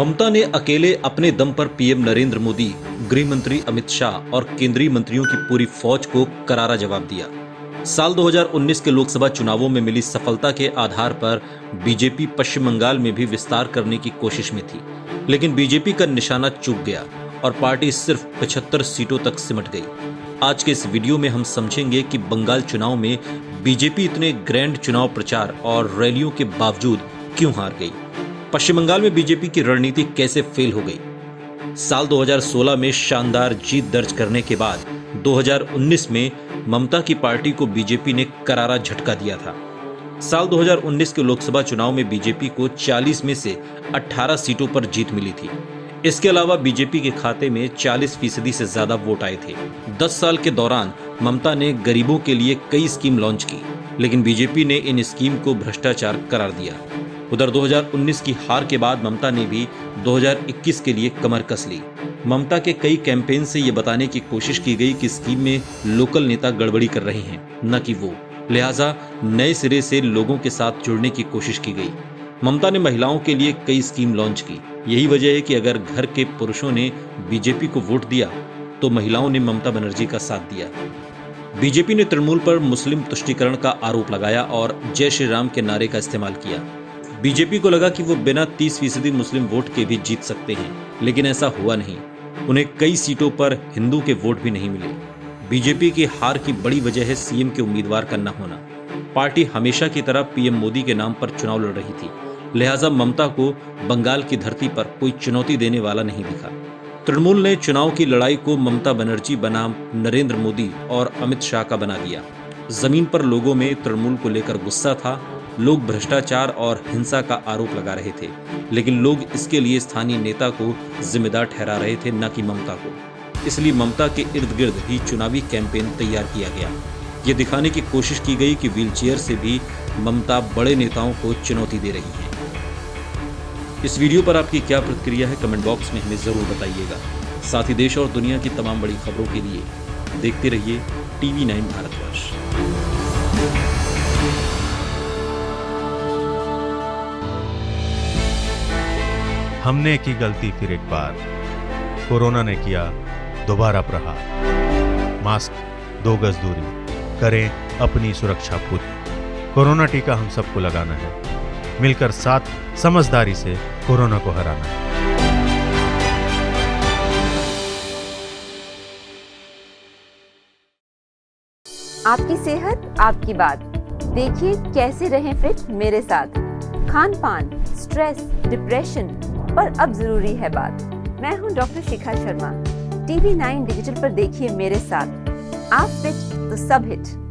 ममता ने अकेले अपने दम पर पीएम नरेंद्र मोदी, गृह मंत्री अमित शाह और केंद्रीय मंत्रियों की पूरी फौज को करारा जवाब दिया। साल 2019 के लोकसभा चुनावों में मिली सफलता के आधार पर बीजेपी पश्चिम बंगाल में भी विस्तार करने की कोशिश में थी, लेकिन बीजेपी का निशाना चूक गया और पार्टी सिर्फ 75 सीटों तक सिमट गई। आज के इस वीडियो में हम समझेंगे कि बंगाल चुनाव में बीजेपी इतने ग्रैंड चुनाव प्रचार और रैलियों के बावजूद क्यों हार गई। पश्चिम बंगाल में बीजेपी की रणनीति कैसे फेल हो गई। साल 2016 में शानदार जीत दर्ज करने के बाद 2019 में ममता की पार्टी को बीजेपी ने करारा झटका दिया था। साल 2019 के लोकसभा चुनाव में बीजेपी को 40 में से 18 सीटों पर जीत मिली थी। इसके अलावा बीजेपी के खाते में 40% से ज्यादा वोट आए थे। 10 साल के दौरान ममता ने गरीबों के लिए कई स्कीम लॉन्च की, लेकिन बीजेपी ने इन स्कीम को भ्रष्टाचार करार दिया। उधर 2019 की हार के बाद ममता ने भी 2021 के लिए कमर कस ली। ममता के कई कैंपेन से ये बताने की कोशिश की गई कि स्कीम में लोकल नेता गड़बड़ी कर रहे हैं, न कि वो। लिहाजा नए सिरे से लोगों के साथ जुड़ने की कोशिश की गई। ममता ने महिलाओं के लिए कई स्कीम लॉन्च की। यही वजह है कि अगर घर के पुरुषों ने बीजेपी को वोट दिया तो महिलाओं ने ममता बनर्जी का साथ दिया। बीजेपी ने तृणमूल पर मुस्लिम तुष्टीकरण का आरोप लगाया और जय श्री राम के नारे का इस्तेमाल किया। बीजेपी को लगा कि वो बिना 30% मुस्लिम वोट के भी जीत सकते हैं, लेकिन ऐसा हुआ नहीं। उन्हें कई सीटों पर हिंदू के वोट भी नहीं मिले। बीजेपी की हार की बड़ी वजह है सीएम के उम्मीदवार का न होना। पार्टी हमेशा की तरह पीएम मोदी के नाम पर चुनाव लड़ रही थी, लिहाजा ममता को बंगाल की धरती पर कोई चुनौती देने वाला नहीं दिखा। तृणमूल ने चुनाव की लड़ाई को ममता बनर्जी बनाम नरेंद्र मोदी और अमित शाह का बना दिया। जमीन पर लोगों में तृणमूल को लेकर गुस्सा था। लोग भ्रष्टाचार और हिंसा का आरोप लगा रहे थे, लेकिन लोग इसके लिए स्थानीय नेता को जिम्मेदार ठहरा रहे थे, न कि ममता को। इसलिए ममता के इर्द गिर्द ही चुनावी कैंपेन तैयार किया गया। ये दिखाने की कोशिश की गई कि व्हीलचेयर से भी ममता बड़े नेताओं को चुनौती दे रही है। इस वीडियो पर आपकी क्या प्रतिक्रिया है, कमेंट बॉक्स में हमें जरूर बताइएगा। साथ ही देश और दुनिया की तमाम बड़ी खबरों के लिए देखते रहिए TV9 भारतवर्ष। हमने की गलती फिर एक बार, कोरोना ने किया दोबारा प्रहार। मास्क, 2 गज दूरी, करें अपनी सुरक्षा पूरी। कोरोना टीका हम सबको लगाना है, मिलकर साथ समझदारी से कोरोना को हराना है। आपकी सेहत आपकी बात। देखिए कैसे रहें फिट मेरे साथ। खान पान, स्ट्रेस, डिप्रेशन पर अब जरूरी है बात। मैं हूं doctor Shikha Sharma. TV9 digital पर देखिए मेरे साथ। आप फिट तो सब हिट।